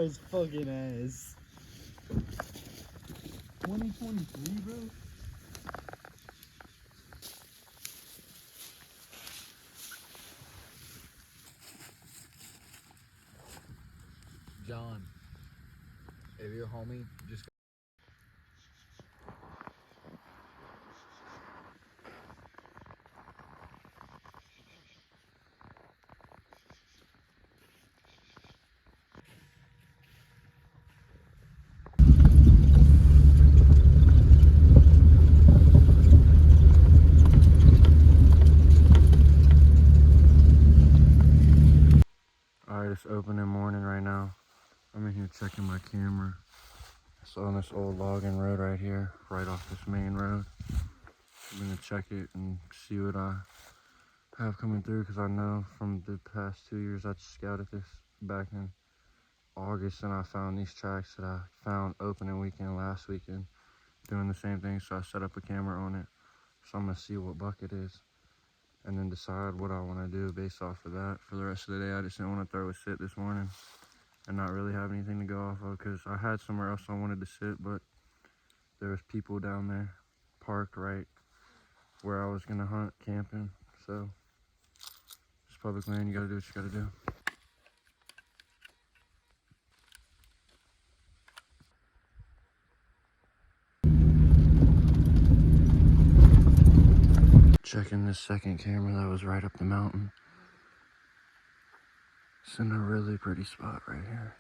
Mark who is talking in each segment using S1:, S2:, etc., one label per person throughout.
S1: his fucking ass. 2023, bro?
S2: John, if you're homie, just
S3: Alright, it's opening morning right now. I'm in here checking my camera. It's on this old logging road right here, right off this main road. I'm gonna check it and see what I have coming through, because I know from the past 2 years I scouted this back in August, and I found these tracks that I found opening weekend last weekend doing the same thing. So I set up a camera on it. So I'm gonna see what buck it is and then decide what I want to do based off of that for the rest of the day. I just didn't want to throw a sit this morning and not really have anything to go off of, because I had somewhere else I wanted to sit, but there was people down there parked right where I was gonna hunt, camping. So it's public land, you gotta do what you gotta do. Checking this second camera that was right up the mountain. It's in a really pretty spot right here.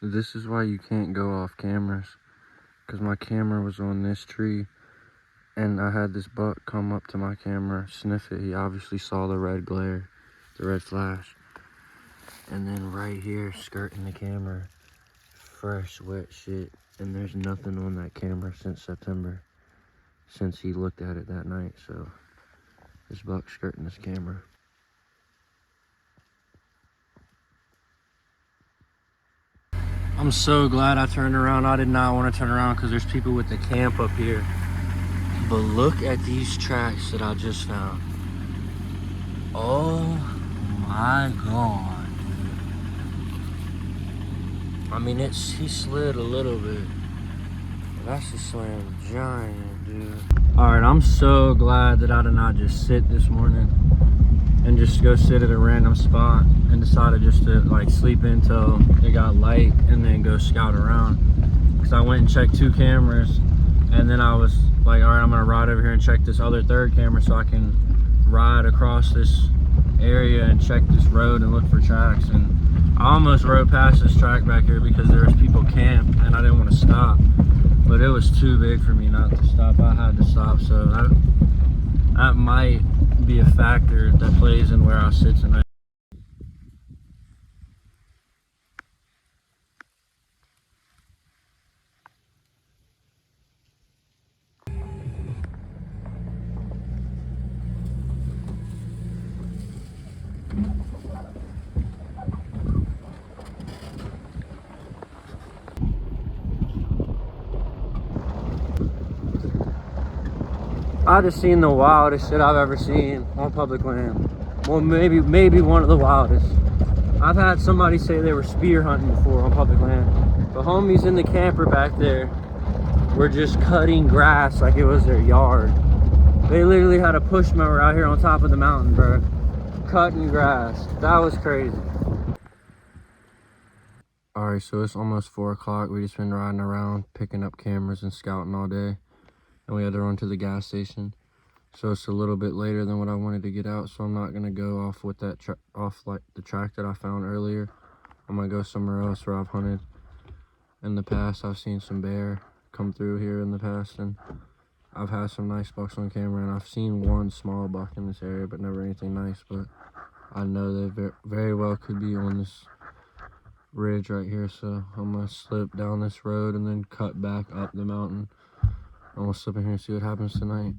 S3: This is why you can't go off cameras, because my camera was on this tree and I had this buck come up to my camera, sniff it. He obviously saw the red glare, the red flash. And then right here, skirting the camera, fresh wet shit. And there's nothing on that camera since September, since he looked at it that night. So this buck skirting this camera. I'm so glad I turned around. I did not want to turn around because there's people with the camp up here. But look at these tracks that I just found. Oh my God. I mean, he slid a little bit. That's a slam giant, dude. All right, I'm so glad that I did not just sit this morning and just go sit at a random spot and decided just to like sleep until it got light and then go scout around. Because I went and checked 2 cameras, and then I was like, all right, I'm gonna ride over here and check this other 3rd camera so I can ride across this area and check this road and look for tracks. And I almost rode past this track back here because there was people camped and I didn't want to stop, but it was too big for me not to stop. I had to stop. So that might be a factor that plays in where I sit tonight. I just seen the wildest shit I've ever seen on public land. Well, maybe one of the wildest. I've had somebody say they were spear hunting before on public land. The homies in the camper back there were just cutting grass like it was their yard. They literally had a push mower out here on top of the mountain, bro. Cutting grass. That was crazy. Alright, so it's almost 4 o'clock. We just been riding around, picking up cameras and scouting all day. And we had to run to the gas station. So it's a little bit later than what I wanted to get out. So I'm not going to go off with that like the track that I found earlier. I'm going to go somewhere else where I've hunted in the past. I've seen some bear come through here in the past, and I've had some nice bucks on camera, and I've seen one small buck in this area, but never anything nice. But I know they very well could be on this ridge right here. So I'm going to slip down this road and then cut back up the mountain. I'm going to slip in here and see what happens tonight.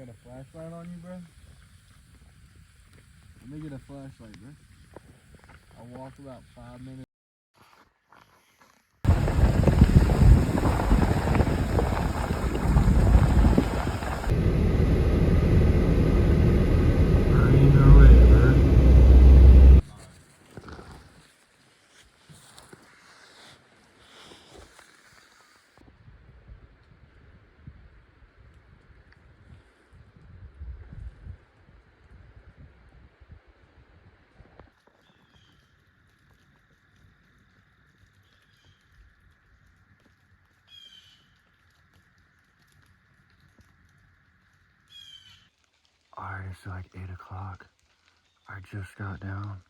S1: got a flashlight on you, bro? Let me get a flashlight, bro. I walked about 5 minutes.
S3: Alright, it's like 8 o'clock. I just got down.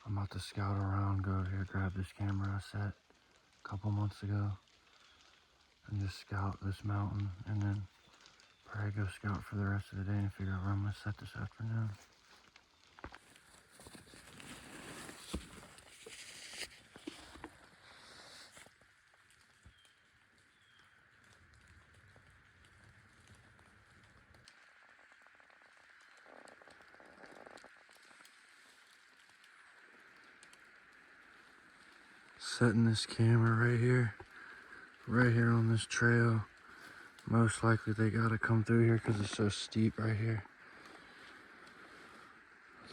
S3: I'm about to scout around, go over here, grab this camera I set a couple months ago, and just scout this mountain, and then probably go scout for the rest of the day and figure out where I'm gonna set this afternoon. Setting this camera right here on this trail. Most likely they gotta come through here because it's so steep right here.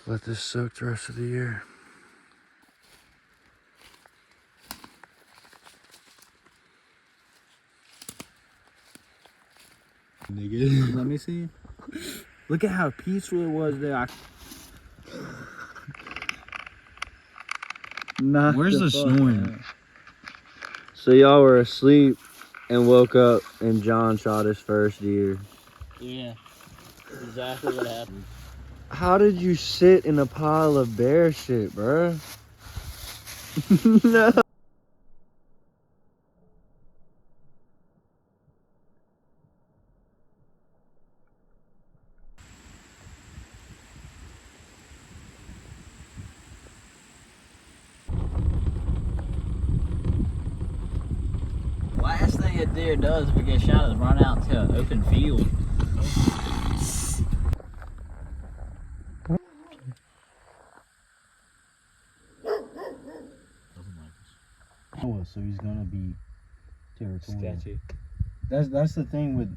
S3: Let this soak the rest of the year.
S1: Nigga. Let me see. Look at how peaceful it was there. Where's the snoring?
S4: So y'all were asleep and woke up and John shot his first deer.
S5: Yeah, that's exactly what happened.
S4: How did you sit in a pile of bear shit, bro? No.
S5: Last thing a deer does if it gets shot is run out to an open field.
S1: Oh, so he's gonna be territorial.
S5: Sketchy.
S1: That's the thing with.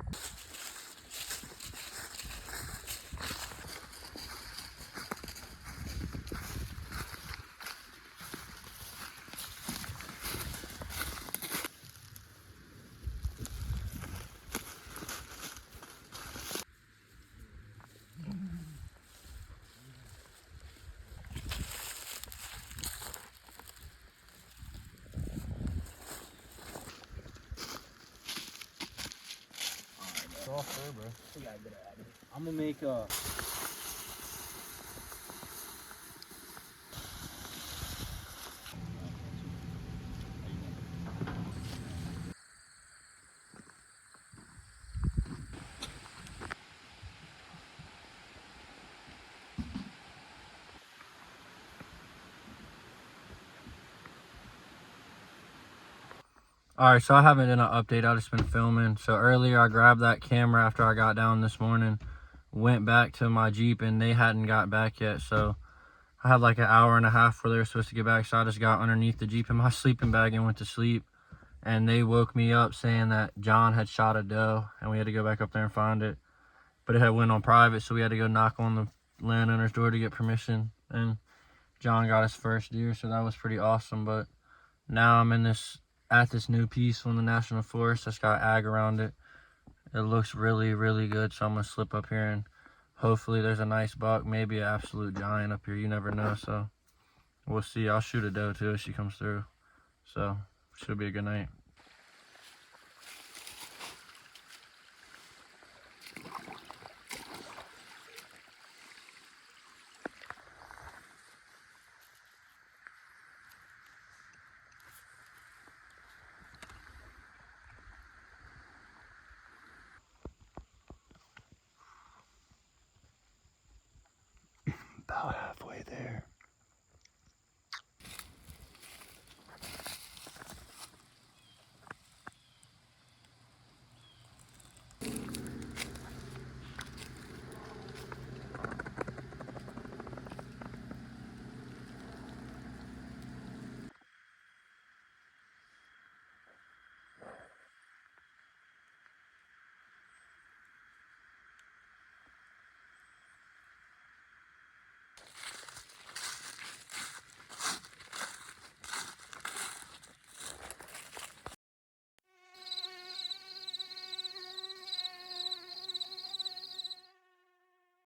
S1: It's all fur, bro.
S5: We gotta get out of here.
S1: I'm gonna make a.
S3: Alright, so I haven't done an update, I've just been filming. So earlier I grabbed that camera after I got down this morning, went back to my Jeep, and they hadn't got back yet. So I had like an hour and a half where they were supposed to get back, so I just got underneath the Jeep in my sleeping bag and went to sleep. And they woke me up saying that John had shot a doe and we had to go back up there and find it. But it had went on private, so we had to go knock on the landowner's door to get permission. And John got his first deer, so that was pretty awesome. But now I'm at this new piece on the National Forest that's got ag around it. It looks really, really good, so I'm gonna slip up here and hopefully there's a nice buck, maybe an absolute giant up here. You never know, so we'll see. I'll shoot a doe too if she comes through, so should be a good night. About halfway there.